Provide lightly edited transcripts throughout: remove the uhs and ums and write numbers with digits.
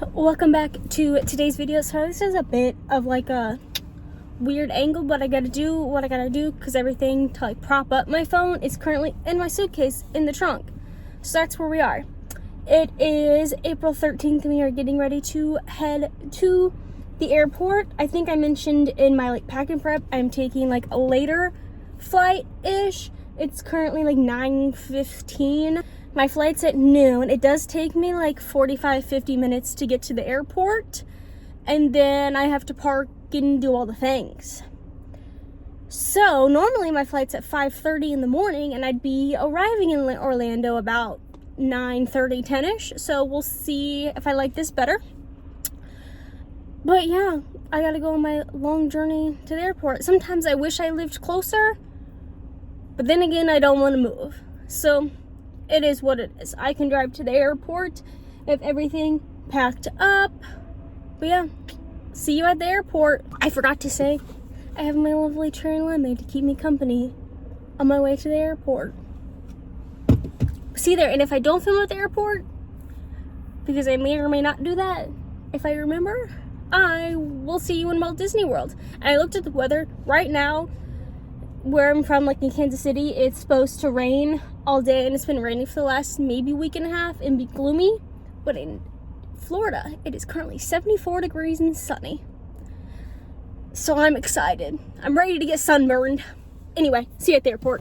Welcome back to today's video. So this is a bit of like a weird angle, but I gotta do what I gotta do because everything to like prop up my phone is currently in my suitcase in the trunk. So that's where we are. It is April 13th and we are getting ready to head to the airport. I think I mentioned in my like packing prep I'm taking like a later flight-ish. It's currently like 9:15. My flight's at noon. It does take me like 45-50 minutes to get to the airport, and then I have to park and do all the things. So normally my flight's at 5:30 in the morning and I'd be arriving in Orlando about 9:30, 10ish. So we'll see if I like this better. But yeah, I gotta go on my long journey to the airport. Sometimes I wish I lived closer, but then again, I don't want to move. So it is what it is. I can drive to the airport if everything packed up. But yeah, see you at the airport. I forgot to say, I have my lovely cherry lemonade to keep me company on my way to the airport. See you there. And if I don't film at the airport, because I may or may not do that, if I remember, I will see you in Walt Disney World. And I looked at the weather right now. Where I'm from, like in Kansas City, it's supposed to rain all day, and it's been raining for the last maybe week and a half and be gloomy. But in Florida, it is currently 74 degrees and sunny. So I'm excited. I'm ready to get sunburned. Anyway, see you at the airport.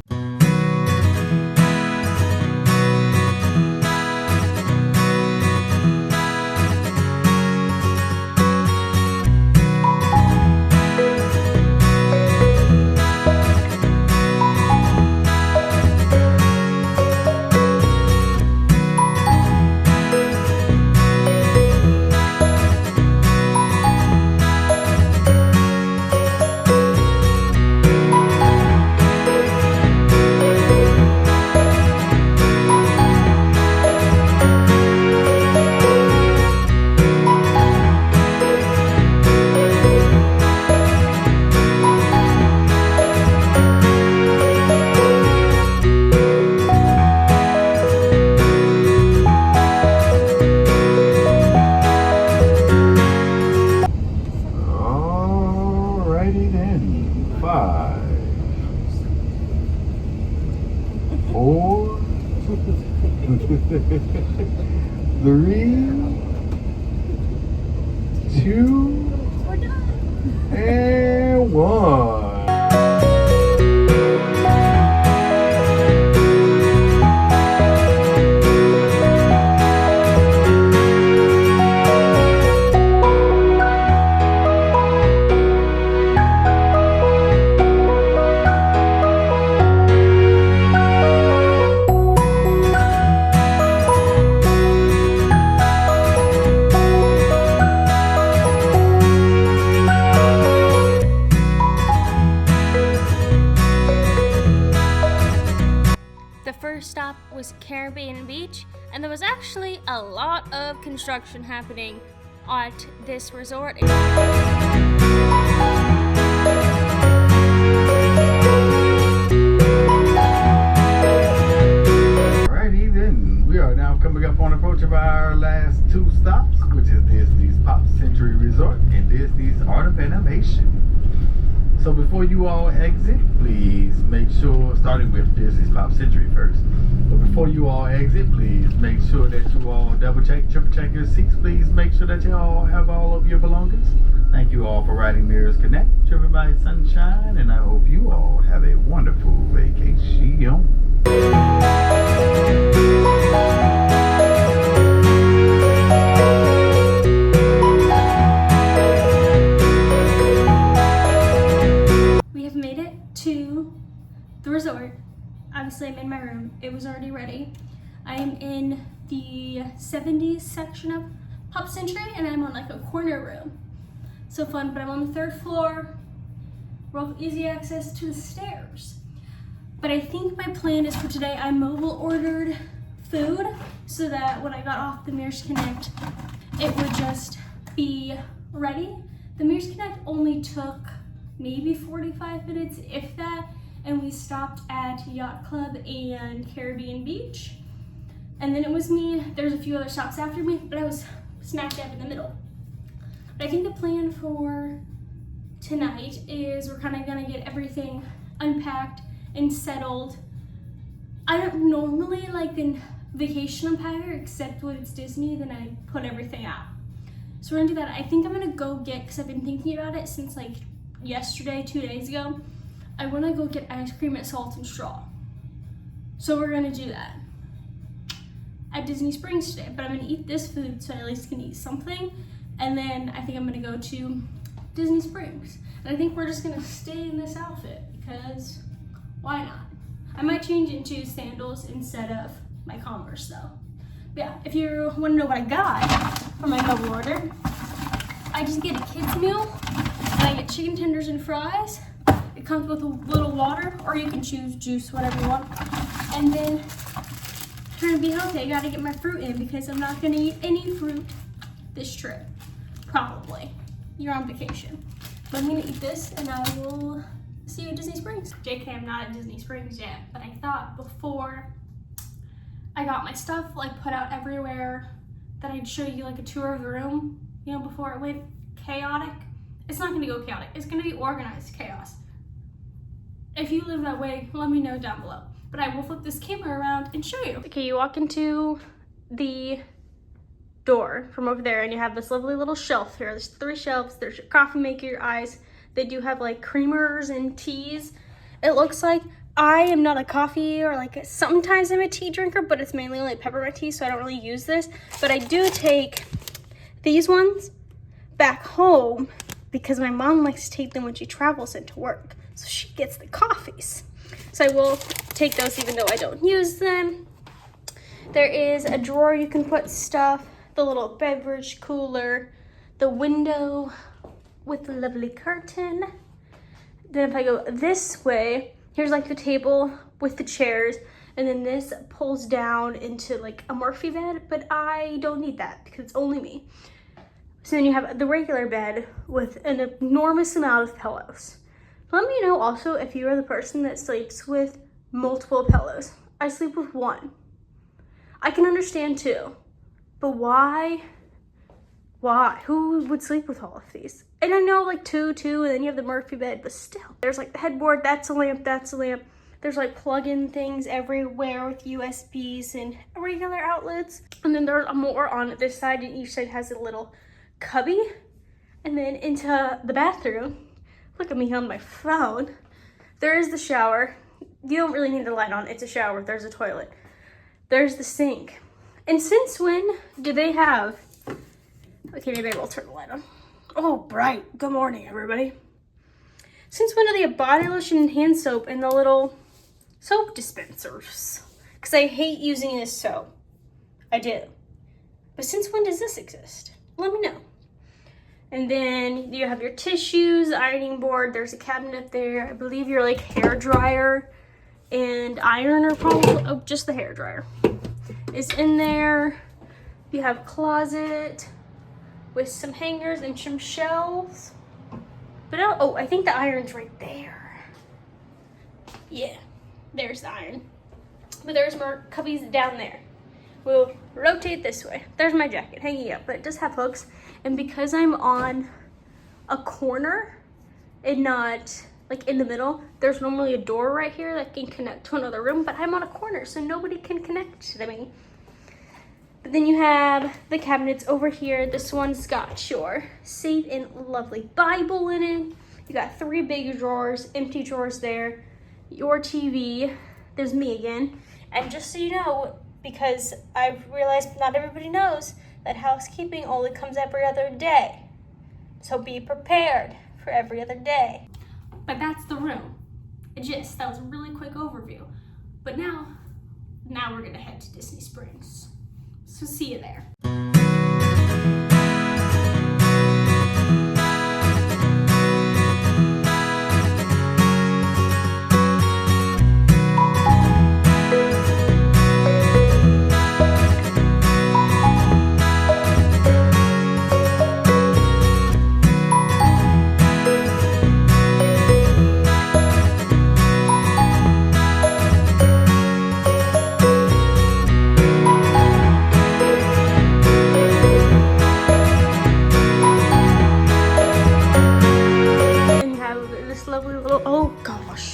Three, two, We're done. and one. First stop was Caribbean Beach, and there was actually a lot of construction happening at this resort. Alrighty then, we are now coming up on approach of our last two stops, which is Disney's Pop Century Resort and Disney's Art of Animation. So before you all exit, please make sure, starting with Disney's Pop Century first, but before you all exit, please make sure that you all double check, triple check your seats. Please make sure that you all have all of your belongings. Thank you all for riding Mirrors Connect, driven by Sunshine, and I hope you all have a wonderful vacation. To the resort. Obviously I'm in my room. It was already ready. I am in the 70s section of Pop Century and I'm on like a corner room. So fun, but I'm on the 3rd floor. Real easy access to the stairs. But I think my plan is for today, I mobile ordered food so that when I got off the Mirrors Connect, it would just be ready. The Mirrors Connect only took maybe 45 minutes, if that, and we stopped at Yacht Club and Caribbean Beach. And then it was me. There's a few other stops after me, but I was smack dab in the middle. But I think the plan for tonight is we're kind of gonna get everything unpacked and settled. I don't normally like a vacation unpacker, except when it's Disney, then I put everything out. So we're gonna do that. I think I'm gonna go get, because I've been thinking about it since like yesterday, 2 days ago, I wanna go get ice cream at Salt and Straw. So we're gonna do that at Disney Springs today, but I'm gonna eat this food so I at least can eat something. And then I think I'm gonna go to Disney Springs. And I think we're just gonna stay in this outfit because why not? I might change into sandals instead of my Converse though. But yeah, if you wanna know what I got for my double order, I just get a kid's meal and I get chicken tenders and fries. It comes with a little water, or you can choose juice, whatever you want. And then trying to be healthy, I gotta get my fruit in because I'm not gonna eat any fruit this trip. Probably. You're on vacation. But I'm gonna eat this and I will see you at Disney Springs. JK, I'm not at Disney Springs yet, but I thought before I got my stuff like put out everywhere that I'd show you like a tour of the room, you know, before it went chaotic. It's not gonna go chaotic, it's gonna be organized chaos. If you live that way, let me know down below. But I will flip this camera around and show you. Okay, you walk into the door from over there and you have this lovely little shelf here. There's 3 shelves. There's your coffee maker, your ice. They do have like creamers and teas. It looks like I am not a coffee or like sometimes I'm a tea drinker, but it's mainly like peppermint tea, so I don't really use this. But I do take these ones back home because my mom likes to take them when she travels into work. So she gets the coffees. So I will take those even though I don't use them. There is a drawer you can put stuff, the little beverage cooler, the window with the lovely curtain. Then if I go this way, here's like the table with the chairs, and then this pulls down into like a Murphy bed, but I don't need that because it's only me. So then you have the regular bed with an enormous amount of pillows. Let me know also if you are the person that sleeps with multiple pillows. I sleep with 1. I can understand 2, but why? Why? Who would sleep with all of these? And I know like 2, and then you have the Murphy bed, but still. There's like the headboard, that's a lamp, that's a lamp. There's like plug-in things everywhere with USBs and regular outlets. And then there's more on this side, and each side has a little cubby. And then into the bathroom, look at me on my phone. There is the shower. You don't really need the light on, it's a shower. There's a toilet. There's the sink. And since when do they have, okay, maybe I will turn the light on. Oh, bright. Good morning, everybody. Since when do they have body lotion and hand soap in the little soap dispensers? Because I hate using this soap. I do. But since when does this exist? Let me know. And then you have your tissues, ironing board. There's a cabinet up there. I believe your like hair dryer and ironer, probably. Oh, just the hair dryer is in there. You have a closet with some hangers and some shelves. But oh, I think the iron's right there. Yeah, there's the iron. But there's more cubbies down there. We'll rotate this way. There's my jacket hanging up, but it does have hooks. And because I'm on a corner and not like in the middle, there's normally a door right here that can connect to another room, but I'm on a corner, so nobody can connect to me. But then you have the cabinets over here. This one's got your safe and lovely Bible in it. You got 3 big drawers, empty drawers there, your TV, there's me again. And just so you know, because I've realized not everybody knows that housekeeping only comes every other day. So be prepared for every other day. But that's the room. That was a really quick overview. But now we're gonna head to Disney Springs. So see you there. this lovely little, oh gosh.